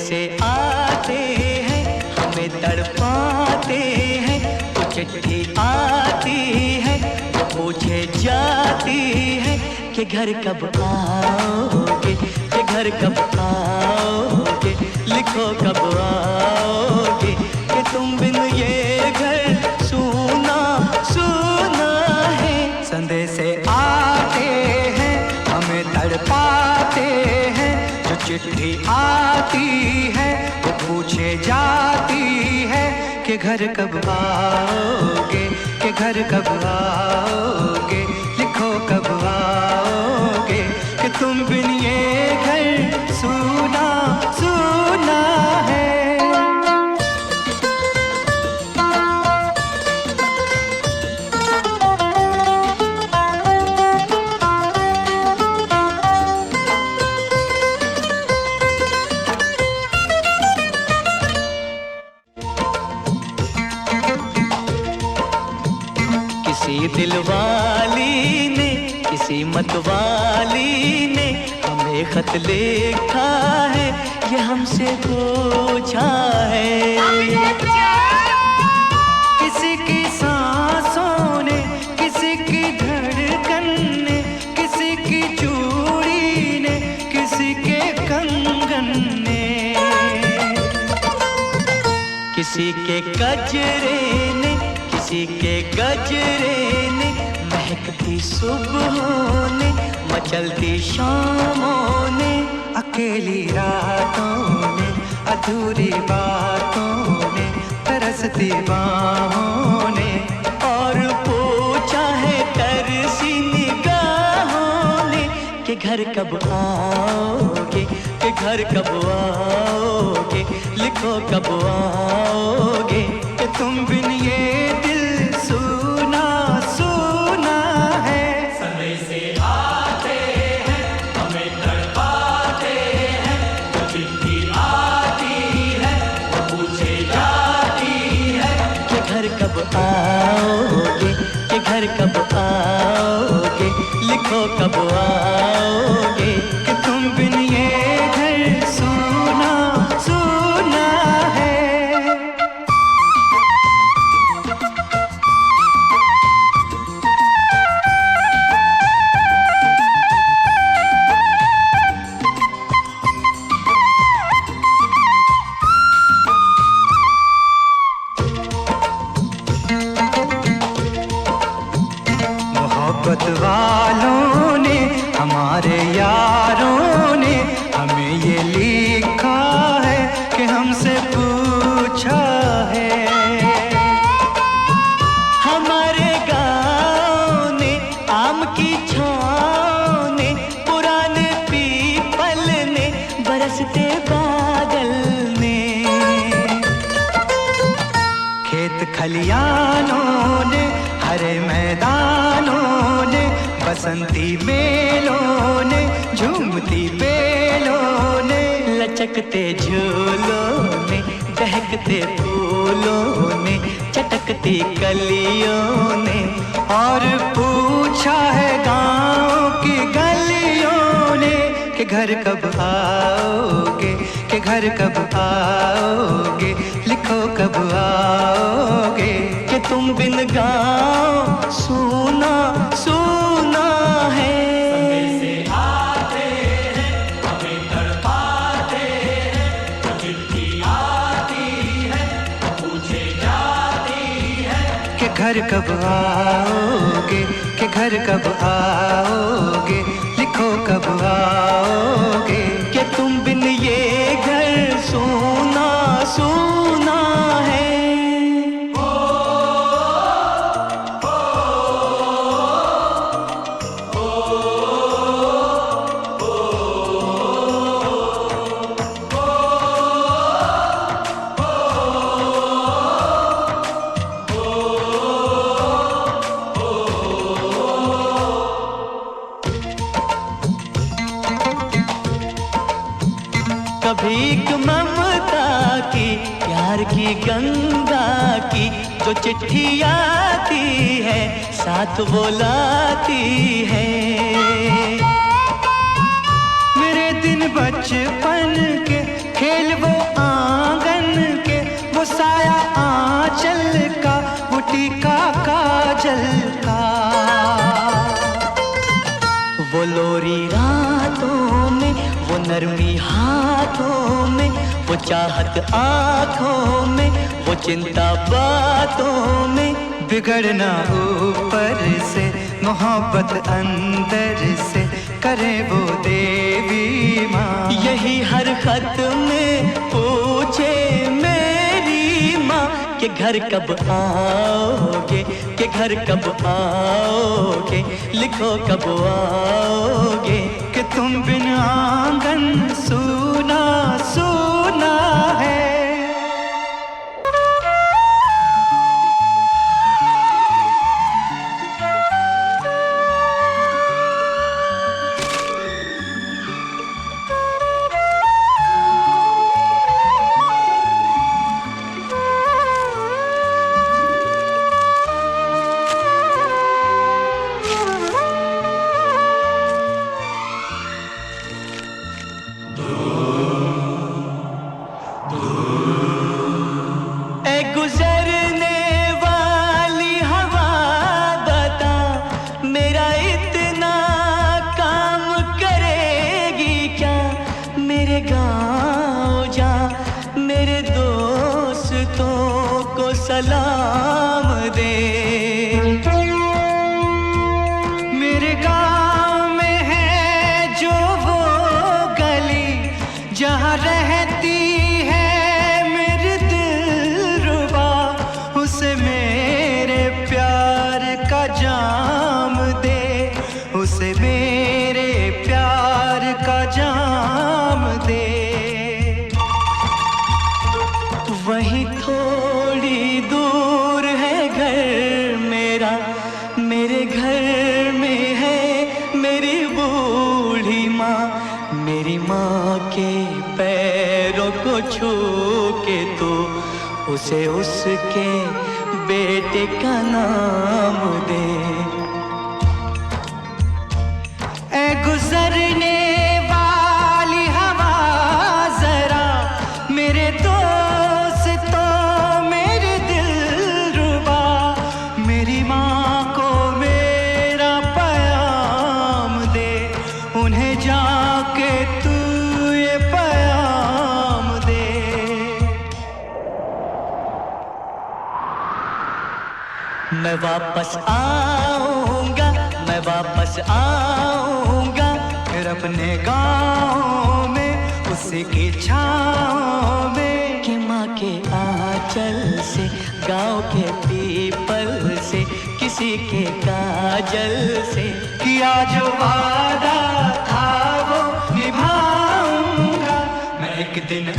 से आते हैं हमें तड़पाते हैं, तो चिट्ठी आती है तो पूछे जाती है कि घर कब आओगे, कि घर कब आओगे, लिखो कब आओगे, कि तुम बिन ये घर सूना सूना है। संदेश आते हैं हमें तड़पाते हैं, जो चिट्ठी आती है वो पूछे जाती है कि घर कब आओगे, कि घर कब आओगे, लिखो कब आओगे, कि तुम बिन ये घर सूना सूना है। किसी दिलवाली ने, किसी मतवाली ने हमें खत लिखा है, ये हमसे पूछा है। किसी की सांसों ने, किसी की धड़कन ने, किसी की चूड़ी ने, किसी के कंगन ने, किसी के गजरे ने, किसी के गजरे ने, महकती सुबहों ने, मचलती शामों ने, अकेली रातों ने, अधूरी बातों ने, तरसती बाहों ने, और पूछा है तरसी निगाहों ने कि घर कब आओगे, कि घर कब आओगे, लिखो कब आओगे, कि तुम बिन ये दिल सूना सूना है। समय से आते हैं हमें तड़पाते हैं, जो चिट्ठी आती है वो पूछे जाती है कि घर कब आओगे, कि घर कब आओगे, लिखो कब आओगे, कि तुम बिन ये घर सूना सूना है। मोहब्बत वालों ने, हमारे यारों ने हमें ये लिखा है कि हमसे पूछा है। हमारे गाँव ने, आम की छाँव ने, पुराने पीपल ने, बरसते बादल ने, खेत खलियानों ने, हरे मैदानों ने, बसंती मेलों ने, झूमती बेलों ने, लचकते झूलों ने, दहकते फूलों ने, चटकती कलियों ने, और पूछा है गाँव की गलियों ने कि घर कब आओगे, कि घर कब आओगे, लिखो कब आओगे, कि तुम बिन गाँव सूना सूना है। समय से आते हैं हमें तड़पाते हैं, जो चिट्ठी आती है वो पूछे जाती है कि घर कब आओगे, कि घर कब आओगे, लिखो कब आओगे, कि तुम बिन ये घर सूना सूना है। कभी एक ममता की, प्यार की गंगा की, जो चिट्ठी आती है साथ वो लाती है। मेरे दिन बचपन के खेल वो वो चाहत आँखों में, वो चिंता बातों में, बिगड़ना ऊपर से, मोहब्बत अंदर से, करे वो देवी माँ। यही हर खत में पूछे मेरी माँ कि घर कब आओगे, कि घर कब आओगे, लिखो कब आओगे, कि तुम बिन आंगन सूना सूना है। सलाम दे, मेरे गाँव में है जो वो गली जहाँ रहती है मेरी दिलरुबा, उसे मेरे प्यार का जाम दे, उसे मेरे प्यार का जाम दे। वहीं थोड़ी दूर है घर मेरा, मेरे घर में है मेरी बूढ़ी माँ। मेरी माँ के पैरों को छू के तो उसे उसके बेटे का नाम दे। ऐ गुजरने वाली हवा जरा मेरे उन्हें जाके तू ये पैगाम दे। मैं वापस आऊंगा, मैं वापस आऊंगा, फिर अपने गाँव में उसी की छाँव में, कि माँ के आंचल से, गाँव के पीपल से, किसी के काजल से, किया जो वादा था वो निभाऊंगा। मैं एक दिन